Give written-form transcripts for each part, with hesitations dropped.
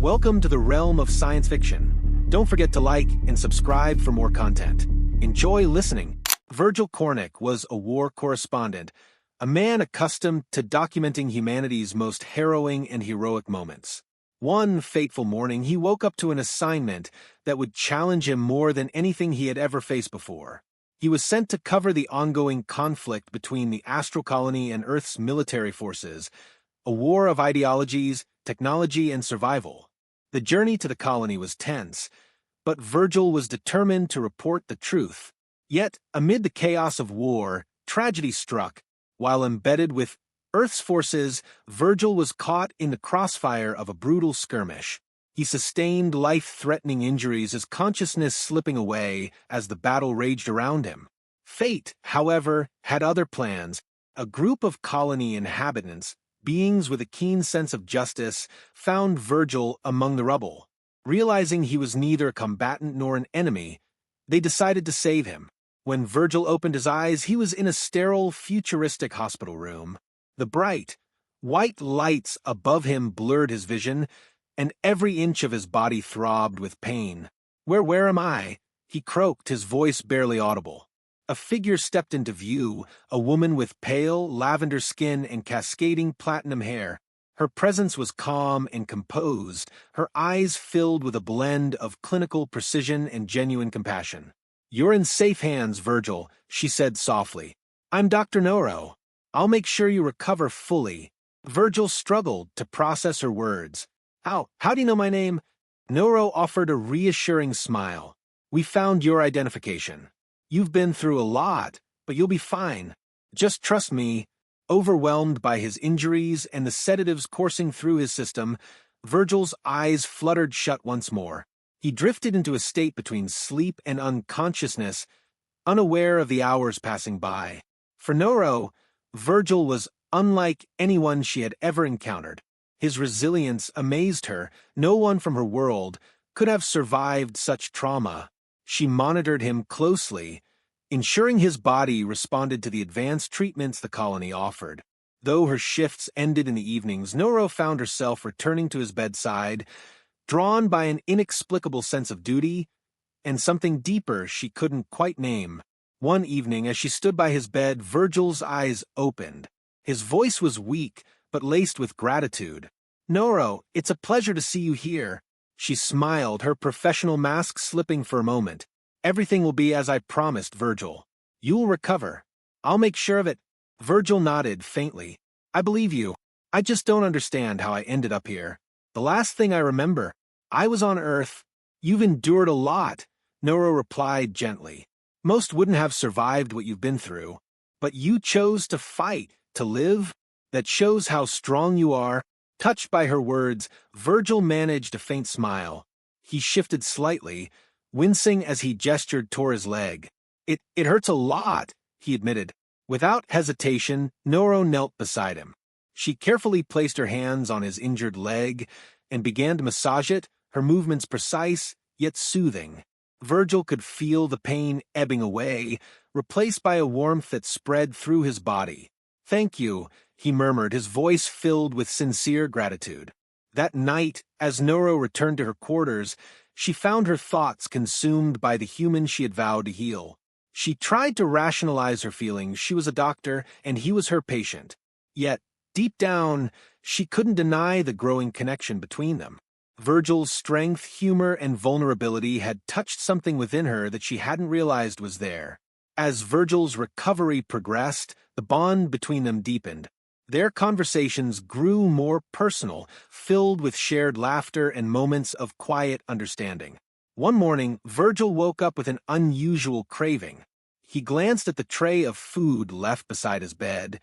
Welcome to the realm of science fiction. Don't forget to like and subscribe for more content. Enjoy listening. Virgil Cornick was a war correspondent, a man accustomed to documenting humanity's most harrowing and heroic moments. One fateful morning, he woke up to an assignment that would challenge him more than anything he had ever faced before. He was sent to cover the ongoing conflict between the astral colony and Earth's military forces, a war of ideologies, technology, and survival. The journey to the colony was tense, but Virgil was determined to report the truth. Yet, amid the chaos of war, tragedy struck. While embedded with Earth's forces, Virgil was caught in the crossfire of a brutal skirmish. He sustained life-threatening injuries, his consciousness slipping away as the battle raged around him. Fate, however, had other plans. A group of colony inhabitants, beings with a keen sense of justice, found Virgil among the rubble. Realizing he was neither a combatant nor an enemy, they decided to save him. When Virgil opened his eyes, he was in a sterile, futuristic hospital room. The bright, white lights above him blurred his vision, and every inch of his body throbbed with pain. Where am I?" he croaked, his voice barely audible. A figure stepped into view, a woman with pale, lavender skin and cascading platinum hair. Her presence was calm and composed, her eyes filled with a blend of clinical precision and genuine compassion. "You're in safe hands, Virgil," she said softly. "I'm Dr. Noro. I'll make sure you recover fully." Virgil struggled to process her words. How do you know my name?" Noro offered a reassuring smile. "We found your identification. You've been through a lot, but you'll be fine. Just trust me." Overwhelmed by his injuries and the sedatives coursing through his system, Virgil's eyes fluttered shut once more. He drifted into a state between sleep and unconsciousness, unaware of the hours passing by. For Noro, Virgil was unlike anyone she had ever encountered. His resilience amazed her. No one from her world could have survived such trauma. She monitored him closely, ensuring his body responded to the advanced treatments the colony offered. Though her shifts ended in the evenings, Noro found herself returning to his bedside, drawn by an inexplicable sense of duty and something deeper she couldn't quite name. One evening, as she stood by his bed, Virgil's eyes opened. His voice was weak, but laced with gratitude. "Noro, it's a pleasure to see you here." She smiled, her professional mask slipping for a moment. "Everything will be as I promised, Virgil. You'll recover. I'll make sure of it." Virgil nodded faintly. "I believe you. I just don't understand how I ended up here. The last thing I remember, I was on Earth." "You've endured a lot," Noro replied gently. "Most wouldn't have survived what you've been through. But you chose to fight, to live. That shows how strong you are." Touched by her words, Virgil managed a faint smile. He shifted slightly, wincing as he gestured toward his leg. It hurts a lot," he admitted. Without hesitation, Noro knelt beside him. She carefully placed her hands on his injured leg and began to massage it, her movements precise yet soothing. Virgil could feel the pain ebbing away, replaced by a warmth that spread through his body. "Thank you," he murmured, his voice filled with sincere gratitude. That night, as Noro returned to her quarters, she found her thoughts consumed by the human she had vowed to heal. She tried to rationalize her feelings. She was a doctor, and he was her patient. Yet, deep down, she couldn't deny the growing connection between them. Virgil's strength, humor, and vulnerability had touched something within her that she hadn't realized was there. As Virgil's recovery progressed, the bond between them deepened. Their conversations grew more personal, filled with shared laughter and moments of quiet understanding. One morning, Virgil woke up with an unusual craving. He glanced at the tray of food left beside his bed,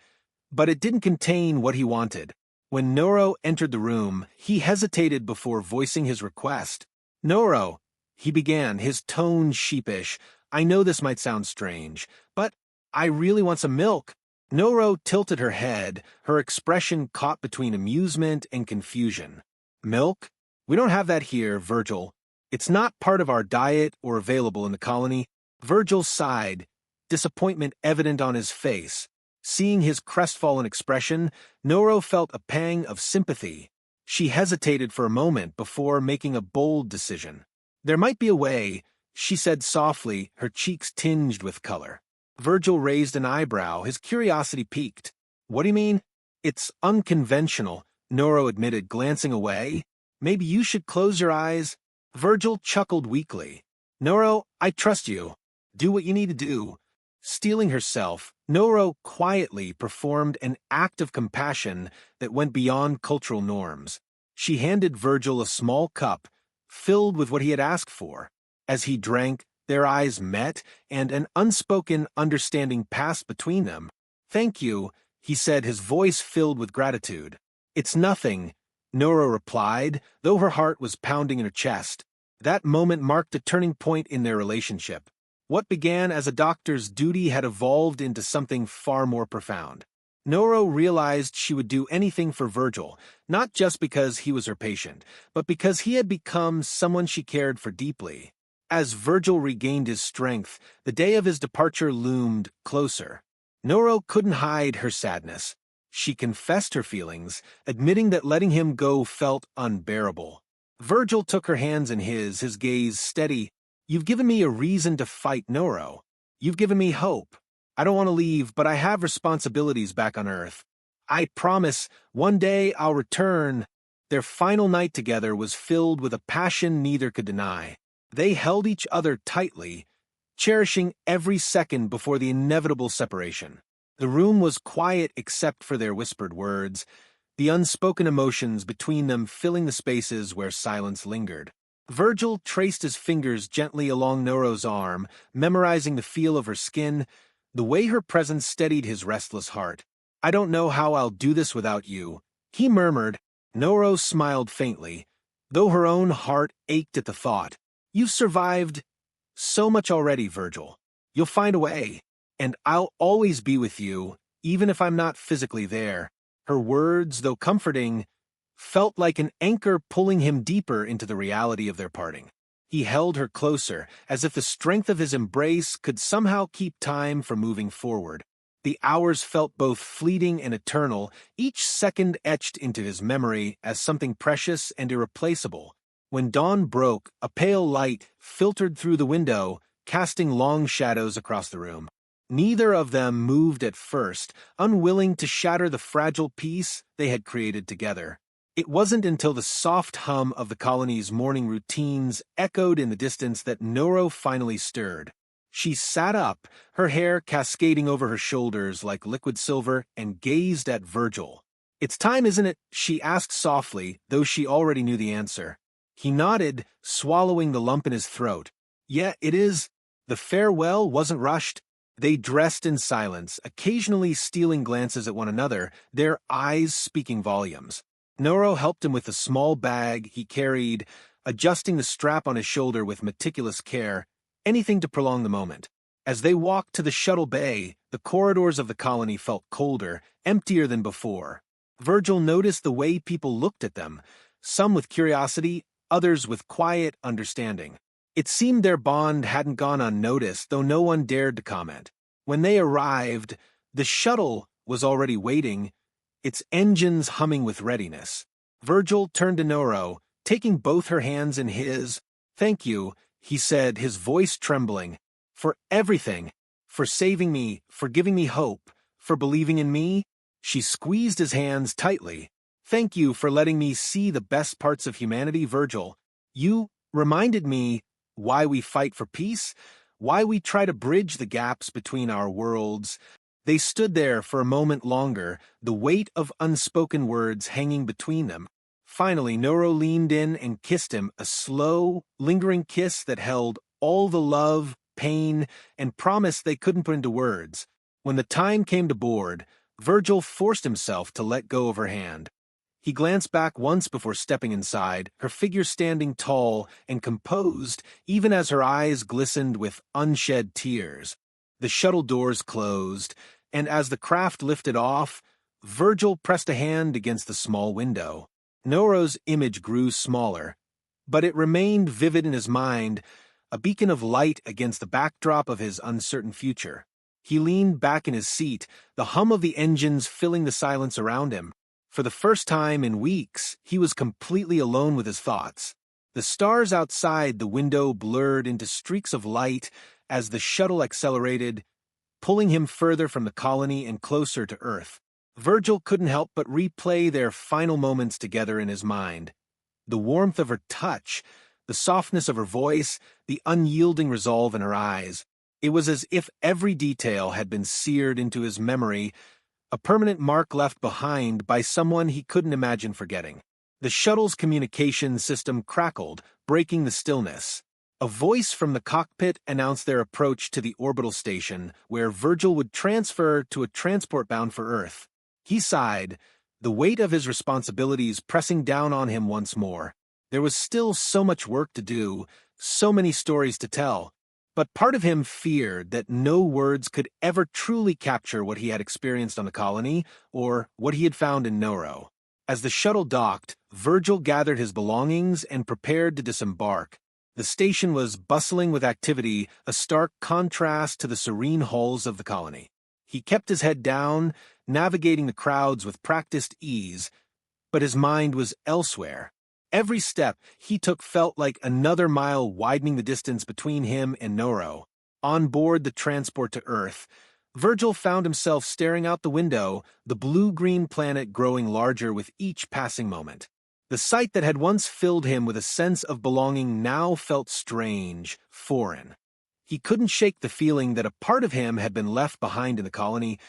but it didn't contain what he wanted. When Noro entered the room, he hesitated before voicing his request. "Noro," he began, his tone sheepish, "I know this might sound strange, but I really want some milk." Noro tilted her head, her expression caught between amusement and confusion. "Milk? We don't have that here, Virgil. It's not part of our diet or available in the colony." Virgil sighed, disappointment evident on his face. Seeing his crestfallen expression, Noro felt a pang of sympathy. She hesitated for a moment before making a bold decision. "There might be a way," she said softly, her cheeks tinged with color. Virgil raised an eyebrow, his curiosity piqued. "What do you mean?" "It's unconventional," Noro admitted, glancing away. "Maybe you should close your eyes." Virgil chuckled weakly. "Noro, I trust you. Do what you need to do." Steeling herself, Noro quietly performed an act of compassion that went beyond cultural norms. She handed Virgil a small cup, filled with what he had asked for. As he drank, their eyes met, and an unspoken understanding passed between them. "Thank you," he said, his voice filled with gratitude. "It's nothing," Noro replied, though her heart was pounding in her chest. That moment marked a turning point in their relationship. What began as a doctor's duty had evolved into something far more profound. Noro realized she would do anything for Virgil, not just because he was her patient, but because he had become someone she cared for deeply. As Virgil regained his strength, the day of his departure loomed closer. Noro couldn't hide her sadness. She confessed her feelings, admitting that letting him go felt unbearable. Virgil took her hands in his gaze steady. "You've given me a reason to fight, Noro. You've given me hope. I don't want to leave, but I have responsibilities back on Earth. I promise one day I'll return." Their final night together was filled with a passion neither could deny. They held each other tightly, cherishing every second before the inevitable separation. The room was quiet except for their whispered words, the unspoken emotions between them filling the spaces where silence lingered. Virgil traced his fingers gently along Noro's arm, memorizing the feel of her skin, the way her presence steadied his restless heart. "I don't know how I'll do this without you," he murmured. Noro smiled faintly, though her own heart ached at the thought. "You've survived so much already, Virgil. You'll find a way, and I'll always be with you, even if I'm not physically there." Her words, though comforting, felt like an anchor pulling him deeper into the reality of their parting. He held her closer, as if the strength of his embrace could somehow keep time from moving forward. The hours felt both fleeting and eternal, each second etched into his memory as something precious and irreplaceable. When dawn broke, a pale light filtered through the window, casting long shadows across the room. Neither of them moved at first, unwilling to shatter the fragile peace they had created together. It wasn't until the soft hum of the colony's morning routines echoed in the distance that Noro finally stirred. She sat up, her hair cascading over her shoulders like liquid silver, and gazed at Virgil. "It's time, isn't it?" she asked softly, though she already knew the answer. He nodded, swallowing the lump in his throat. "Yeah, it is." The farewell wasn't rushed. They dressed in silence, occasionally stealing glances at one another, their eyes speaking volumes. Noro helped him with the small bag he carried, adjusting the strap on his shoulder with meticulous care, anything to prolong the moment. As they walked to the shuttle bay, the corridors of the colony felt colder, emptier than before. Virgil noticed the way people looked at them, some with curiosity, others with quiet understanding. It seemed their bond hadn't gone unnoticed, though no one dared to comment. When they arrived, the shuttle was already waiting, its engines humming with readiness. Virgil turned to Noro, taking both her hands in his. "Thank you," he said, his voice trembling, "for everything, for saving me, for giving me hope, for believing in me." She squeezed his hands tightly. "Thank you for letting me see the best parts of humanity, Virgil. You reminded me why we fight for peace, why we try to bridge the gaps between our worlds." They stood there for a moment longer, the weight of unspoken words hanging between them. Finally, Noro leaned in and kissed him, a slow, lingering kiss that held all the love, pain, and promise they couldn't put into words. When the time came to board, Virgil forced himself to let go of her hand. He glanced back once before stepping inside, her figure standing tall and composed, even as her eyes glistened with unshed tears. The shuttle doors closed, and as the craft lifted off, Virgil pressed a hand against the small window. Noro's image grew smaller, but it remained vivid in his mind, a beacon of light against the backdrop of his uncertain future. He leaned back in his seat, the hum of the engines filling the silence around him. For the first time in weeks, he was completely alone with his thoughts. The stars outside the window blurred into streaks of light as the shuttle accelerated, pulling him further from the colony and closer to Earth. Virgil couldn't help but replay their final moments together in his mind. The warmth of her touch, the softness of her voice, the unyielding resolve in her eyes. It was as if every detail had been seared into his memory, a permanent mark left behind by someone he couldn't imagine forgetting. The shuttle's communication system crackled, breaking the stillness. A voice from the cockpit announced their approach to the orbital station, where Virgil would transfer to a transport bound for Earth. He sighed, the weight of his responsibilities pressing down on him once more. There was still so much work to do, so many stories to tell, but part of him feared that no words could ever truly capture what he had experienced on the colony or what he had found in Noro. As the shuttle docked, Virgil gathered his belongings and prepared to disembark. The station was bustling with activity, a stark contrast to the serene halls of the colony. He kept his head down, navigating the crowds with practiced ease, but his mind was elsewhere. Every step he took felt like another mile widening the distance between him and Noro. On board the transport to Earth, Virgil found himself staring out the window, the blue-green planet growing larger with each passing moment. The sight that had once filled him with a sense of belonging now felt strange, foreign. He couldn't shake the feeling that a part of him had been left behind in the colony,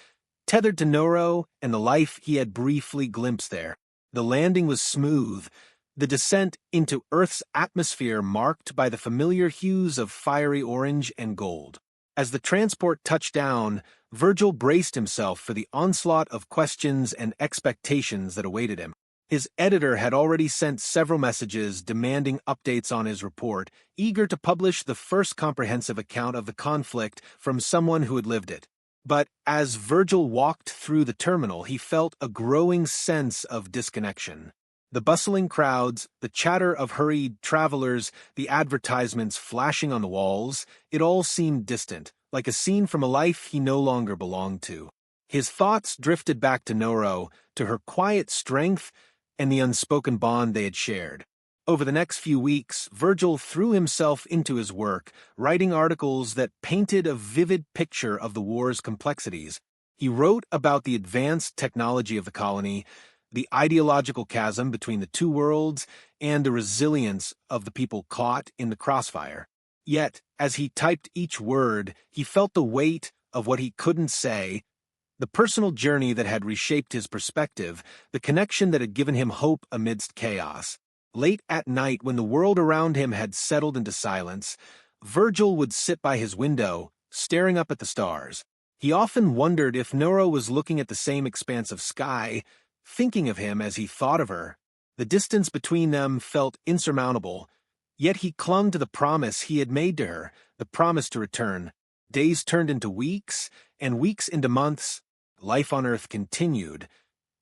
tethered to Noro and the life he had briefly glimpsed there. The landing was smooth, the descent into Earth's atmosphere marked by the familiar hues of fiery orange and gold. As the transport touched down, Virgil braced himself for the onslaught of questions and expectations that awaited him. His editor had already sent several messages demanding updates on his report, eager to publish the first comprehensive account of the conflict from someone who had lived it. But as Virgil walked through the terminal, he felt a growing sense of disconnection. The bustling crowds, the chatter of hurried travelers, the advertisements flashing on the walls, it all seemed distant, like a scene from a life he no longer belonged to. His thoughts drifted back to Noro, to her quiet strength and the unspoken bond they had shared. Over the next few weeks, Virgil threw himself into his work, writing articles that painted a vivid picture of the war's complexities. He wrote about the advanced technology of the colony, the ideological chasm between the two worlds, and the resilience of the people caught in the crossfire. Yet, as he typed each word, he felt the weight of what he couldn't say, the personal journey that had reshaped his perspective, the connection that had given him hope amidst chaos. Late at night, when the world around him had settled into silence, Virgil would sit by his window, staring up at the stars. He often wondered if Noro was looking at the same expanse of sky, thinking of him as he thought of her. The distance between them felt insurmountable, yet he clung to the promise he had made to her, the promise to return. Days turned into weeks, and weeks into months. Life on Earth continued.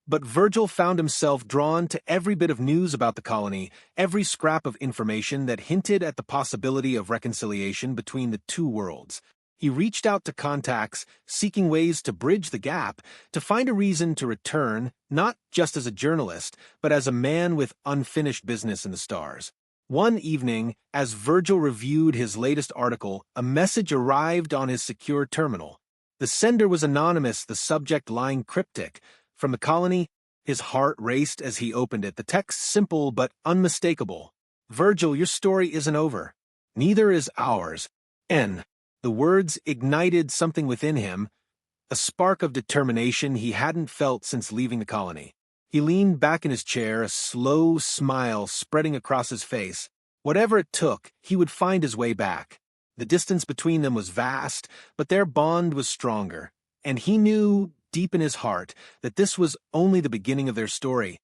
But Virgil found himself drawn to every bit of news about the colony, every scrap of information that hinted at the possibility of reconciliation between the two worlds. He reached out to contacts, seeking ways to bridge the gap, to find a reason to return, not just as a journalist, but as a man with unfinished business in the stars. One evening, as Virgil reviewed his latest article, a message arrived on his secure terminal. The sender was anonymous, the subject line cryptic. From the colony, his heart raced as he opened it, the text simple but unmistakable. "Virgil, your story isn't over. Neither is ours. N." The words ignited something within him, a spark of determination he hadn't felt since leaving the colony. He leaned back in his chair, a slow smile spreading across his face. Whatever it took, he would find his way back. The distance between them was vast, but their bond was stronger, and he knew, deep in his heart, that this was only the beginning of their story.